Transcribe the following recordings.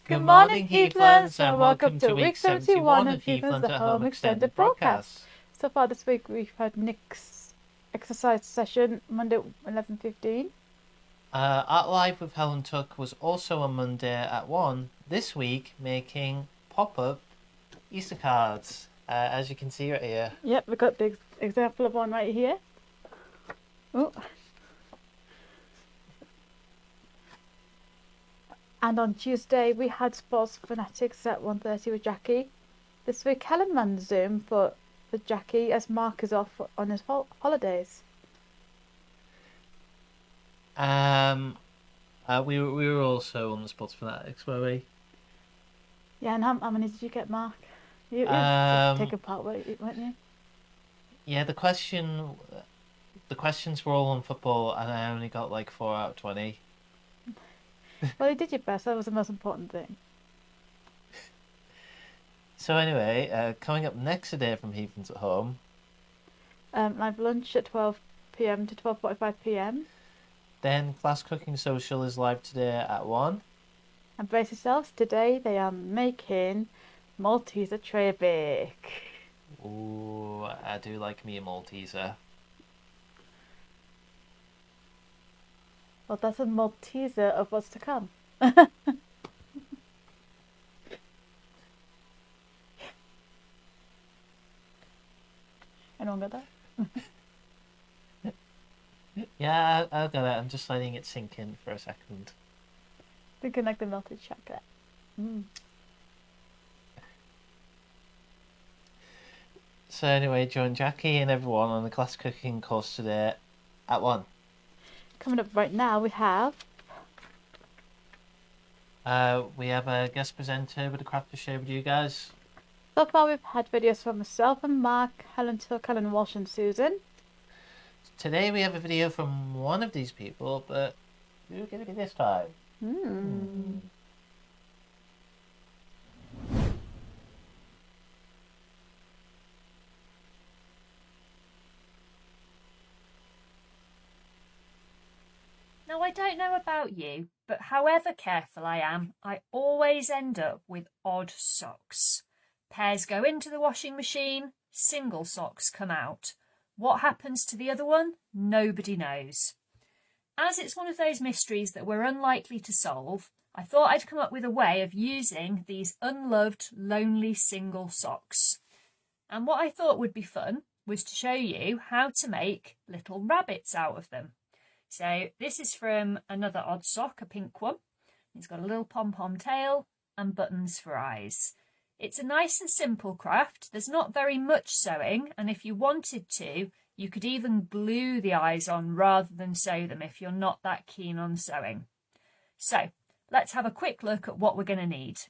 Good morning, Heathlands, and welcome to week 71 of Heathlands at Home Extended Broadcast. So far this week we've had Nick's exercise session, Monday 11:15. Art Live with Helen Tuck was also on Monday at 1, this week making pop-up Easter cards, as you can see right here. Yep, we've got the example of one right here. Oh. And on Tuesday we had Sports Fanatics at 1:30 with Jackie. This week Helen ran Zoom for Jackie as Mark is off on his holidays. We were also on the Sports Fanatics, were we? Yeah, and how many did you get, Mark? You take a part, weren't you? Yeah, the questions were all on football, and I only got like 4 out of 20. Well, you did your best. That was the most important thing. So anyway, coming up next today from Heathlands at Home. Live lunch at 12 p.m. to 12:45 p.m. Then Class Cooking Social is live today at 1. And brace yourselves, today they are making Malteser tray bake. Ooh, I do like me a Malteser. Well, that's a Malteser of what's to come. Anyone got that? Yeah, I got it. I'm just letting it sink in for a second. Thinking like the melted chocolate. So anyway, join Jackie and everyone on the class cooking course today at 1. Coming up right now we have a guest presenter with a craft to share with you guys. So far we've had videos from myself and Mark, Helen Tuck, Helen Walsh and Susan. Today we have a video from one of these people, but who's going to be this time? Now, I don't know about you, but however careful I am, I always end up with odd socks. Pairs go into the washing machine, single socks come out. What happens to the other one? Nobody knows. As it's one of those mysteries that we're unlikely to solve, I thought I'd come up with a way of using these unloved, lonely single socks. And what I thought would be fun was to show you how to make little rabbits out of them. So this is from another odd sock, a pink one. It's got a little pom-pom tail and buttons for eyes. It's a nice and simple craft. There's not very much sewing, and if you wanted to, you could even glue the eyes on rather than sew them if you're not that keen on sewing. So let's have a quick look at what we're going to need.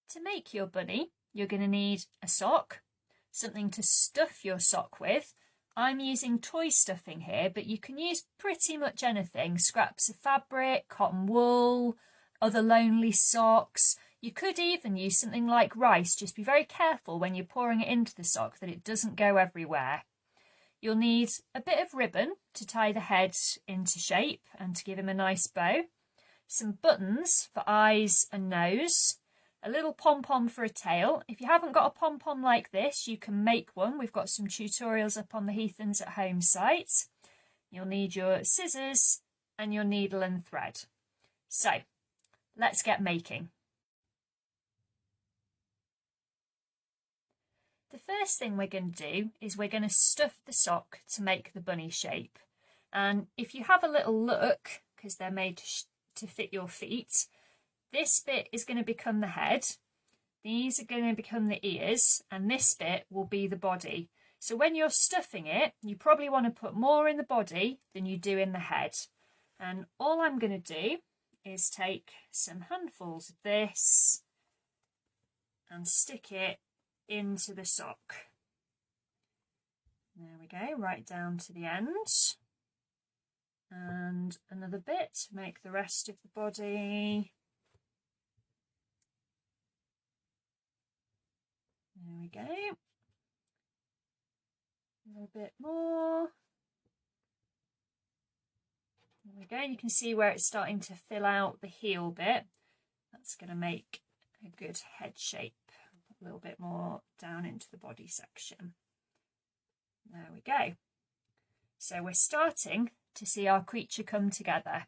To make your bunny, you're going to need a sock, something to stuff your sock with. I'm using toy stuffing here, but you can use pretty much anything. Scraps of fabric, cotton wool, other lonely socks. You could even use something like rice. Just be very careful when you're pouring it into the sock that it doesn't go everywhere. You'll need a bit of ribbon to tie the head into shape and to give him a nice bow. Some buttons for eyes and nose. A little pom-pom for a tail. If you haven't got a pom-pom like this, you can make one. We've got some tutorials up on the Heathlands at Home site. You'll need your scissors and your needle and thread. So, let's get making. The first thing we're going to do is we're going to stuff the sock to make the bunny shape. And if you have a little look, because they're made to fit your feet, this bit is going to become the head, these are going to become the ears, and this bit will be the body. So when you're stuffing it, you probably want to put more in the body than you do in the head. And all I'm going to do is take some handfuls of this and stick it into the sock. There we go, right down to the end. And another bit to make the rest of the body. There we go. A little bit more. There we go. You can see where it's starting to fill out the heel bit. That's going to make a good head shape. A little bit more down into the body section. There we go. So we're starting to see our creature come together.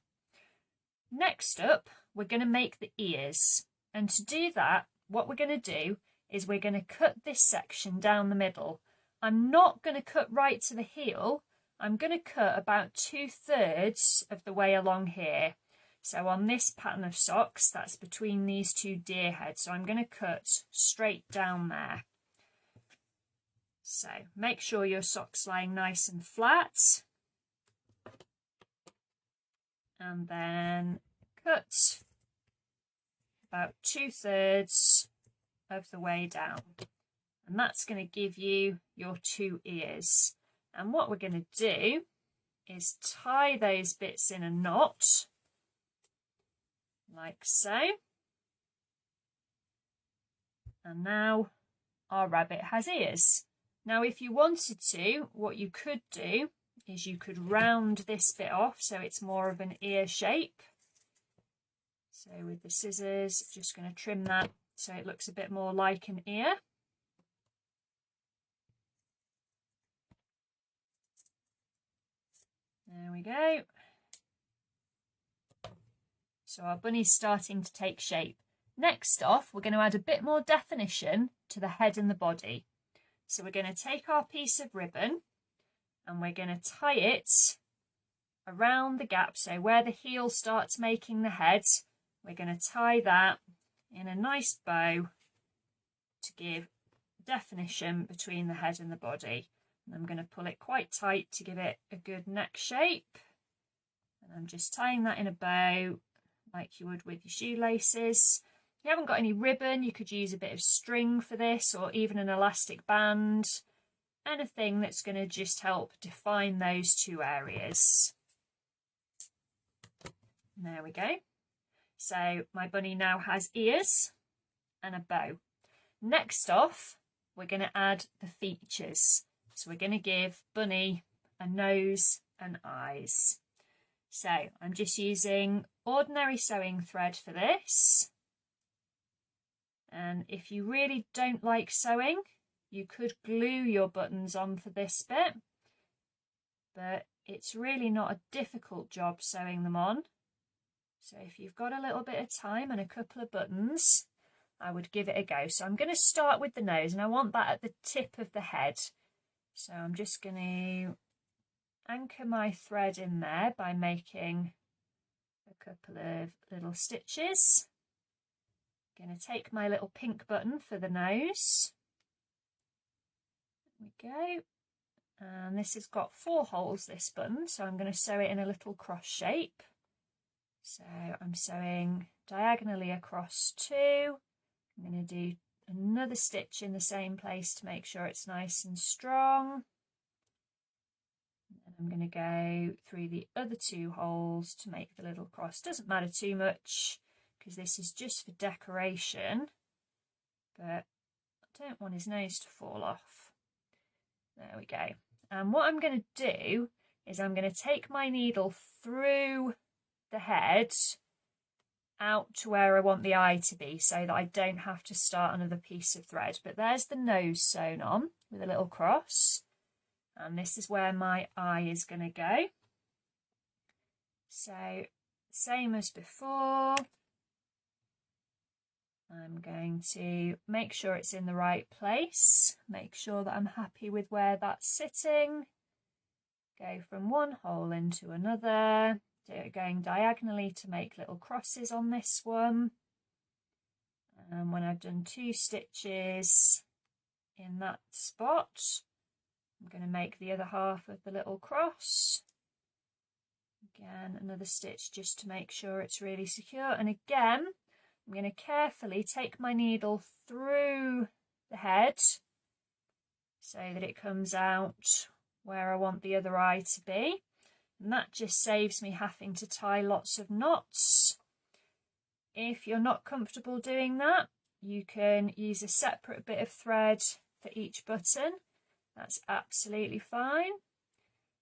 Next up, we're going to make the ears. And to do that, what we're going to do is we're going to cut this section down the middle. I'm not going to cut right to the heel. I'm going to cut about 2/3 of the way along here. So on this pattern of socks, that's between these two deer heads. So I'm going to cut straight down there. So make sure your sock's lying nice and flat. And then cut about 2/3 of the way down. And that's going to give you your 2 ears. And what we're going to do is tie those bits in a knot, like so. And now our rabbit has ears. Now, if you wanted to, what you could do is you could round this bit off so it's more of an ear shape. So with the scissors, just going to trim that so it looks a bit more like an ear. There we go. So our bunny's starting to take shape. Next off, we're going to add a bit more definition to the head and the body. So we're going to take our piece of ribbon and we're going to tie it around the gap. So where the heel starts making the head, we're going to tie that in a nice bow to give definition between the head and the body. And I'm going to pull it quite tight to give it a good neck shape. And I'm just tying that in a bow like you would with your shoelaces. If you haven't got any ribbon, you could use a bit of string for this, or even an elastic band. Anything that's going to just help define those 2 areas. There we go. So my bunny now has ears and a bow. Next off, we're going to add the features. So we're going to give Bunny a nose and eyes. So I'm just using ordinary sewing thread for this. And if you really don't like sewing, you could glue your buttons on for this bit. But it's really not a difficult job sewing them on. So if you've got a little bit of time and a couple of buttons, I would give it a go. So I'm going to start with the nose, and I want that at the tip of the head. So I'm just going to anchor my thread in there by making a couple of little stitches. I'm going to take my little pink button for the nose. There we go. And this has got 4 holes, this button, so I'm going to sew it in a little cross shape. So I'm sewing diagonally across 2. I'm going to do another stitch in the same place to make sure it's nice and strong. And then I'm going to go through the other 2 holes to make the little cross. Doesn't matter too much because this is just for decoration, but I don't want his nose to fall off. There we go. And what I'm going to do is I'm going to take my needle through the head out to where I want the eye to be so that I don't have to start another piece of thread. But there's the nose sewn on with a little cross, and this is where my eye is going to go. So same as before, I'm going to make sure it's in the right place, make sure that I'm happy with where that's sitting, go from one hole into another, going diagonally to make little crosses on this one. And when I've done 2 stitches in that spot, I'm going to make the other half of the little cross. Again, another stitch just to make sure it's really secure. And again, I'm going to carefully take my needle through the head so that it comes out where I want the other eye to be. And that just saves me having to tie lots of knots. If you're not comfortable doing that, you can use a separate bit of thread for each button. That's absolutely fine.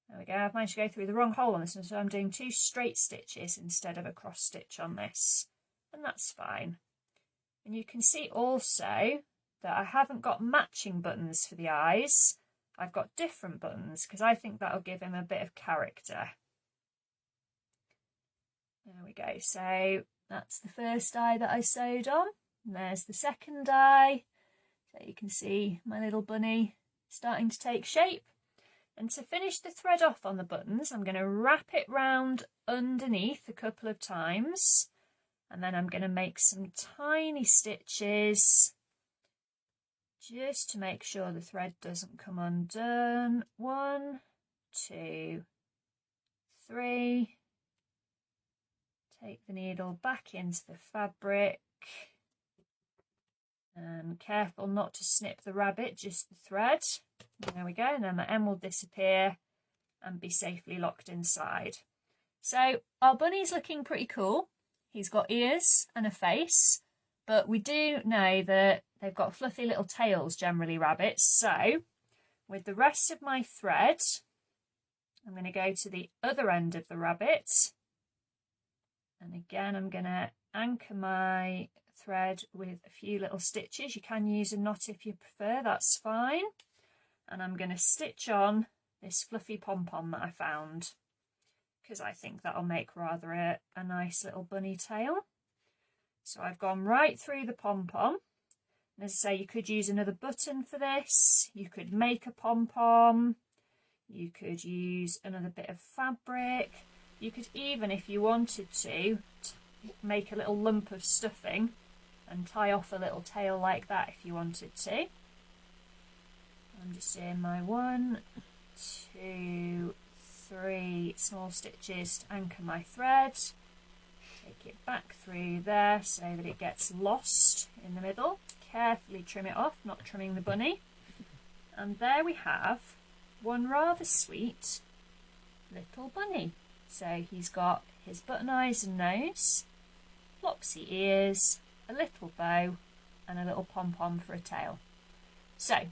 There we go. I've managed to go through the wrong hole on this one, so I'm doing 2 straight stitches instead of a cross stitch on this. and that's fine. And you can see also that I haven't got matching buttons for the eyes. I've got different buttons because I think that'll give him a bit of character. There we go. So that's the first eye that I sewed on. And there's the second eye. So you can see my little bunny starting to take shape. And to finish the thread off on the buttons, I'm going to wrap it round underneath a couple of times. And then I'm going to make some tiny stitches just to make sure the thread doesn't come undone. 1, 2, 3. Take the needle back into the fabric. And careful not to snip the rabbit, just the thread. There we go, and then the M will disappear and be safely locked inside. So our bunny's looking pretty cool. He's got ears and a face, but we do know that they've got fluffy little tails, generally rabbits. So with the rest of my thread, I'm going to go to the other end of the rabbit. And again, I'm going to anchor my thread with a few little stitches. You can use a knot if you prefer, that's fine. And I'm going to stitch on this fluffy pom-pom that I found, because I think that'll make rather a nice little bunny tail. So I've gone right through the pom-pom. And as I say, you could use another button for this. You could make a pom-pom. You could use another bit of fabric. You could even, if you wanted to, make a little lump of stuffing and tie off a little tail like that if you wanted to. I'm just doing my 1, 2, 3 small stitches to anchor my thread. Take it back through there so that it gets lost in the middle. Carefully trim it off, not trimming the bunny. And there we have one rather sweet little bunny. So he's got his button eyes and nose, flopsy ears, a little bow and a little pom-pom for a tail. So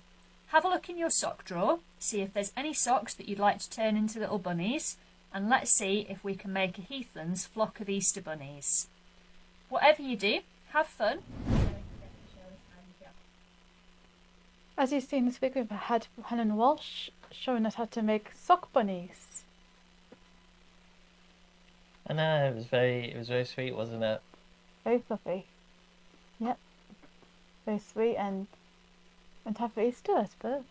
have a look in your sock drawer, see if there's any socks that you'd like to turn into little bunnies, and let's see if we can make a Heathlands flock of Easter bunnies. Whatever you do, have fun. As you've seen this week, we've had Helen Walsh showing us how to make sock bunnies. I know, it was very sweet, wasn't it? Very fluffy. Yep. Very sweet and time for Easter, I suppose.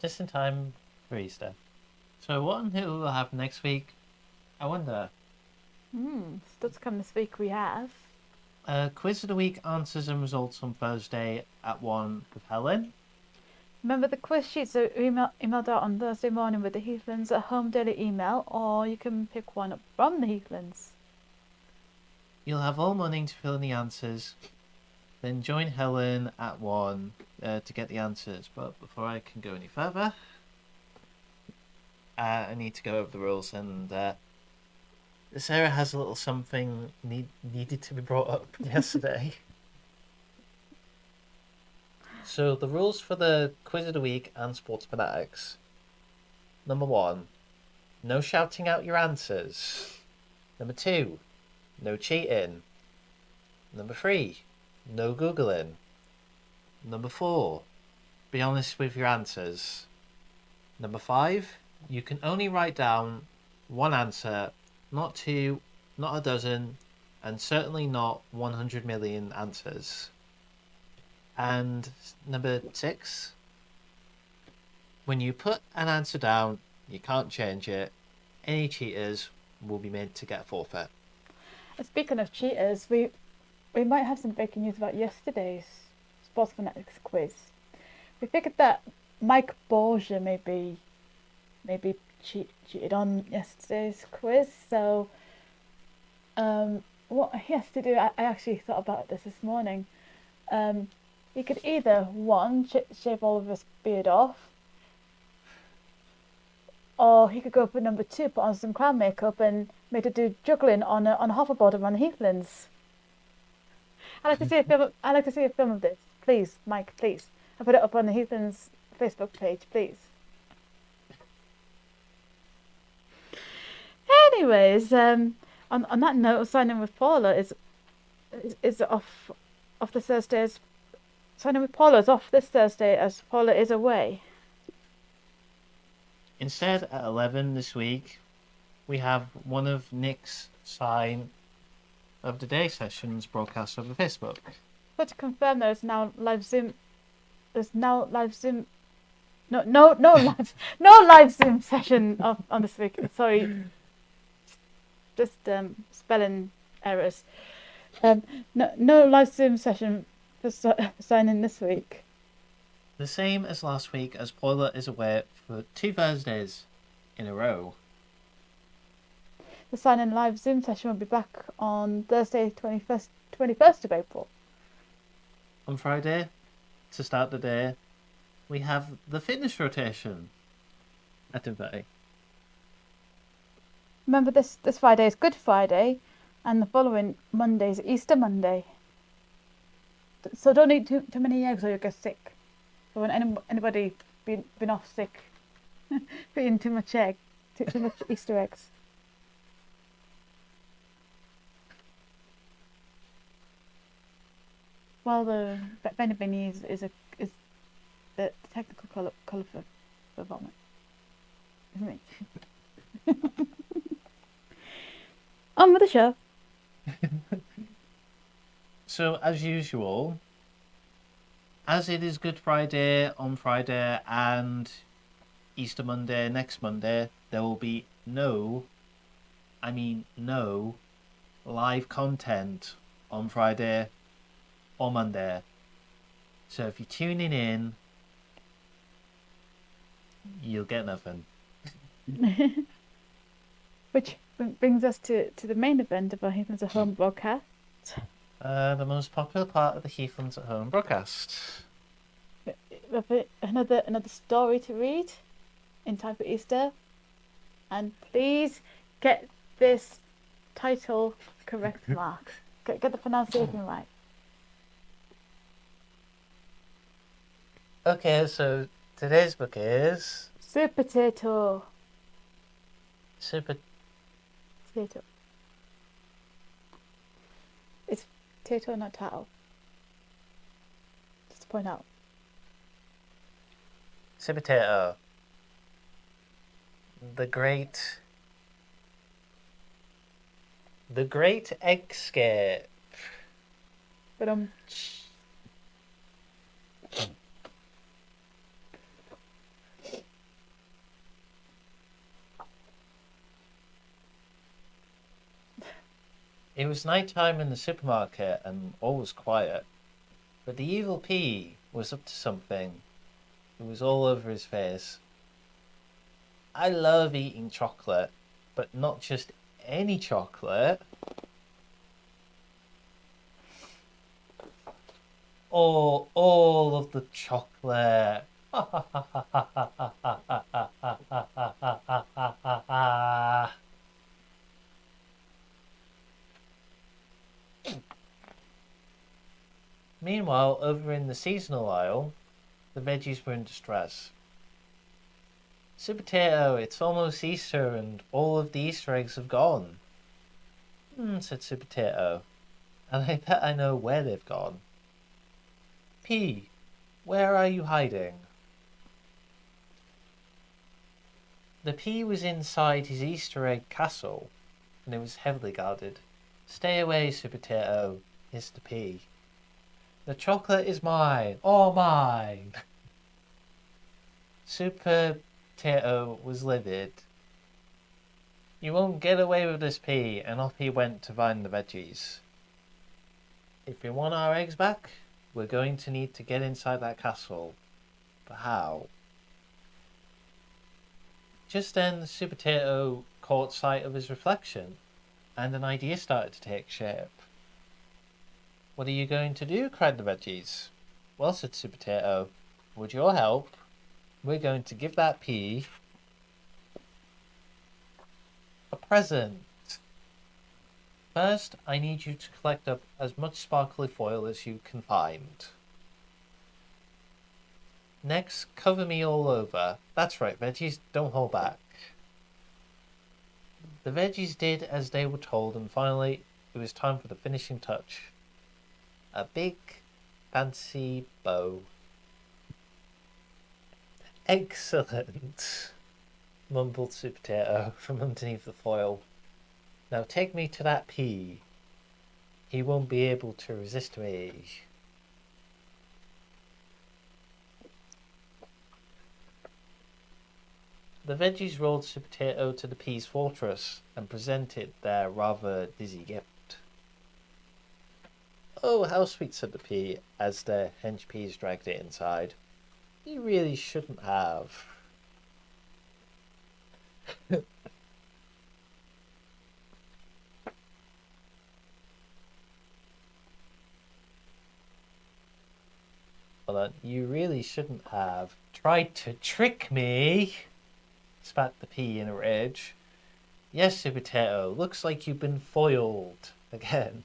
Just in time for Easter. So what and who we'll have next week? I wonder. Still to come this week we have. Quiz of the week, answers and results on Thursday at 1 with Helen. Remember the quiz sheets are emailed out on Thursday morning with the Heathlands at home daily email, or you can pick one up from the Heathlands. You'll have all morning to fill in the answers. Then join Helen at 1 to get the answers. But before I can go any further, I need to go over the rules. And Sarah has a little something needed to be brought up yesterday. So the rules for the Quiz of the Week and Sports Fanatics. Number 1, no shouting out your answers. Number 2, no cheating. Number 3, no Googling. Number 4, be honest with your answers. Number 5, you can only write down one answer, not 2, not a dozen, and certainly not 100 million answers. And number 6, when you put an answer down, you can't change it. Any cheaters will be made to get a forfeit. Speaking of cheaters, we might have some breaking news about yesterday's Sports Fanatics quiz. We figured that Mike Borgia maybe cheated on yesterday's quiz. So what he has to do, I actually thought about this morning. He could either, 1, shave all of his beard off, or he could go for number 2, put on some clown makeup and make her do juggling on a hoverboard around the Heathlands. I'd like to see a film of this. Please, Mike, please. I'll put it up on the Heathlands Facebook page, please. Anyways, On that note, signing with Paula is off the Thursdays. Signing with Paula is off this Thursday as Paula is away. Instead, at 11 this week, we have one of Nick's sign of the day sessions broadcast over Facebook. But to confirm, there's now live Zoom. There's now live Zoom. No live Zoom session on this week. Sorry, just spelling errors. No live Zoom session for signing this week. The same as last week, as Paula is away for 2 Thursdays in a row. The sign-in live Zoom session will be back on Thursday, 21st of April. On Friday, to start the day, we have the fitness rotation at Inverness. Remember, this Friday is Good Friday, and the following Monday is Easter Monday. So don't eat too many eggs or you'll get sick. So when anybody been off sick, for eating too much too much Easter eggs. Well, the Benny is the technical colour for vomit, isn't it? On with the show. So, as usual, as it is Good Friday on Friday and Easter Monday next Monday, there will be no live content on Friday or Monday. So if you're tuning in, you'll get nothing. Which brings us to the main event of our Heathlands at Home broadcast. The most popular part of the Heathlands at Home broadcast. Another story to read in time for Easter. And please get this title correct, Mark. Get the pronunciation right. Okay, so today's book is Soup Potato. Super. Potato. It's potato, not tattle. Just to point out. Super Potato. The Great Escape. But It was night time in the supermarket and all was quiet. But the evil pea was up to something. It was all over his face. I love eating chocolate, but not just any chocolate. All of the chocolate. Meanwhile, over in the seasonal aisle, the veggies were in distress. Super Potato, it's almost Easter and all of the Easter eggs have gone. Said Super Potato, and I bet I know where they've gone. Pea, where are you hiding? The pea was inside his Easter egg castle, and it was heavily guarded. Stay away, Super Potato, hissed the pea. The chocolate is mine, all mine. Super Potato was livid. You won't get away with this pea, and off he went to find the veggies. If we want our eggs back, we're going to need to get inside that castle. But how? Just then, the Super Potato caught sight of his reflection, and an idea started to take shape. What are you going to do? Cried the veggies. Well, said Super Potato, with your help, we're going to give that pea a present. First, I need you to collect up as much sparkly foil as you can find. Next, cover me all over. That's right, veggies, don't hold back. The veggies did as they were told, and finally it was time for the finishing touch. A big, fancy bow. Excellent, mumbled Sweet Potato from underneath the foil. Now take me to that pea. He won't be able to resist me. The veggies rolled Sweet Potato to the pea's fortress and presented their rather dizzy gift. Oh, how sweet, said the pea as the hench peas dragged it inside. You really shouldn't have. Hold on. You really shouldn't have tried to trick me, spat the pea in a rage. Yes, Sweet Potato, looks like you've been foiled again.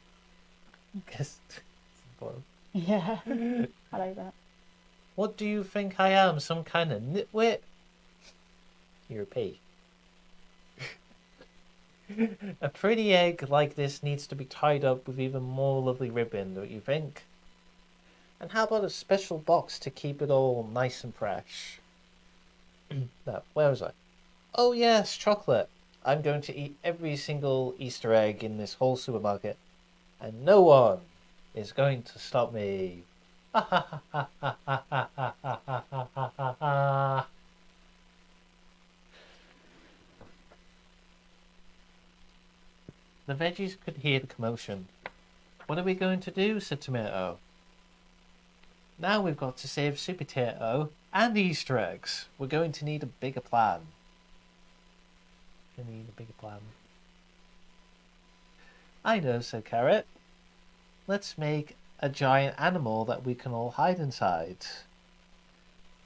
Guess. Yeah, I like that. What do you think I am, some kind of nitwit? You're a pea. A pretty egg like this needs to be tied up with even more lovely ribbon, don't you think? And how about a special box to keep it all nice and fresh? Now, where was I? Oh yes, chocolate. I'm going to eat every single Easter egg in this whole supermarket, and no one is going to stop me. The veggies could hear the commotion. What are we going to do? Said Tomato. Now we've got to save Sweet Potato and the Easter eggs. We're going to need a bigger plan. We need a bigger plan. I know, said Carrot. Let's make a giant animal that we can all hide inside.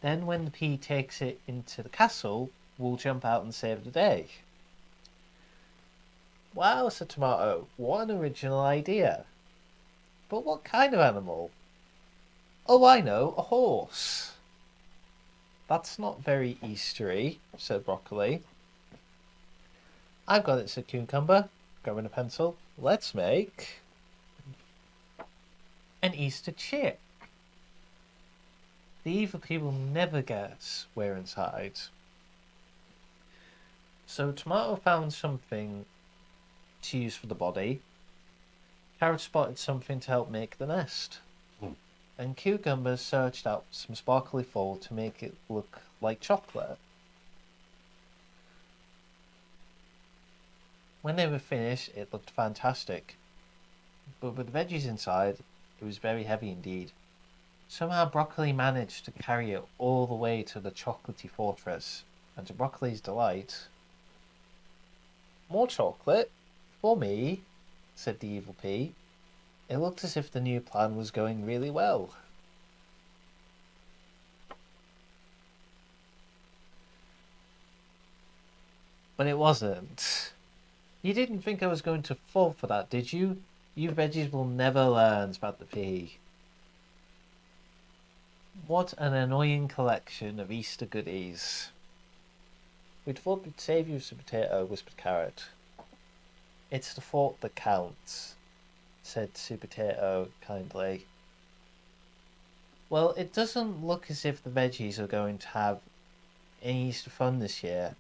Then when the pea takes it into the castle, we'll jump out and save the day. Wow, said Tomato. What an original idea. But what kind of animal? Oh, I know, a horse. That's not very Eastery, said Broccoli. I've got it, said Cucumber, grabbing a pencil. Let's make an Easter chick. The evil people never guess we're inside. So Tomato found something to use for the body. Carrot spotted something to help make the nest. And Cucumber searched out some sparkly foil to make it look like chocolate. When they were finished, it looked fantastic. But with the veggies inside, it was very heavy indeed. Somehow Broccoli managed to carry it all the way to the chocolatey fortress, and to Broccoli's delight, more chocolate? For me, said the evil pea. It looked as if the new plan was going really well. But it wasn't. You didn't think I was going to fall for that, did you? You veggies will never learn, spat the pea. What an annoying collection of Easter goodies. We'd thought we'd save you, Sweet Potato, whispered Carrot. It's the thought that counts, said Sweet Potato kindly. Well, it doesn't look as if the veggies are going to have any Easter fun this year,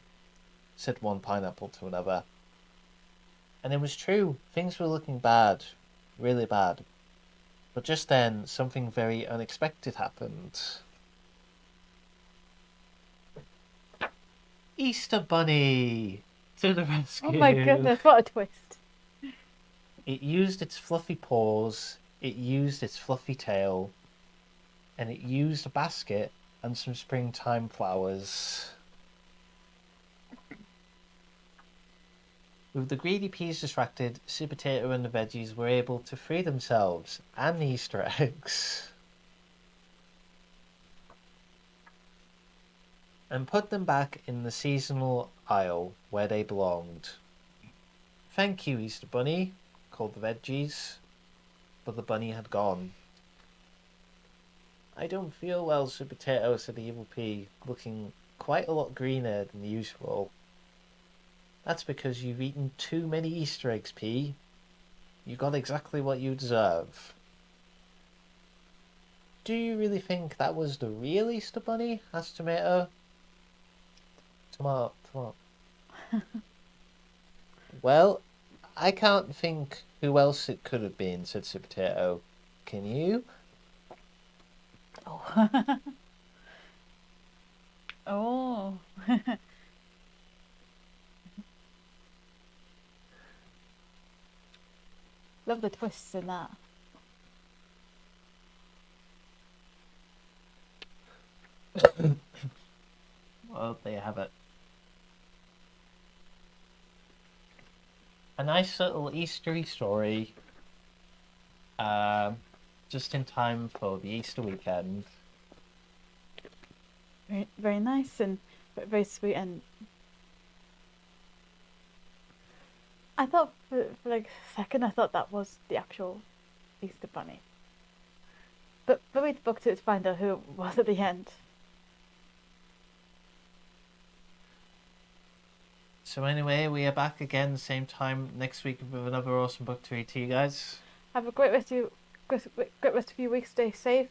said one pineapple to another. And it was true, things were looking bad, really bad. But just then, something very unexpected happened. Easter Bunny! To the rescue! Oh my goodness, what a twist. It used its fluffy paws, it used its fluffy tail, and it used a basket and some springtime flowers. With the greedy peas distracted, Sweet Potato and the veggies were able to free themselves and the Easter eggs and put them back in the seasonal aisle where they belonged. Thank you, Easter Bunny, called the veggies, but the bunny had gone. I don't feel well, Sweet Potato, said the evil pea, looking quite a lot greener than usual. That's because you've eaten too many Easter eggs, P. You got exactly what you deserve. Do you really think that was the real Easter Bunny? Asked Tomato. Tomato. Well, I can't think who else it could have been, said Sir Potato. Can you? Oh. Oh. Love the twists in that. Well, there you have it. A nice little Eastery story. Just in time for the Easter weekend. Very, very nice and very sweet. And I thought for like a second, I thought that was the actual Easter Bunny. But read the book to find out who it was at the end. So anyway, we are back again same time next week with another awesome book to read to you guys. Have a great rest of your week. Stay safe.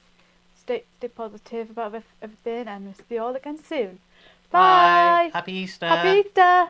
Stay positive about everything, and we'll see you all again soon. Bye. Happy Easter. Happy Easter.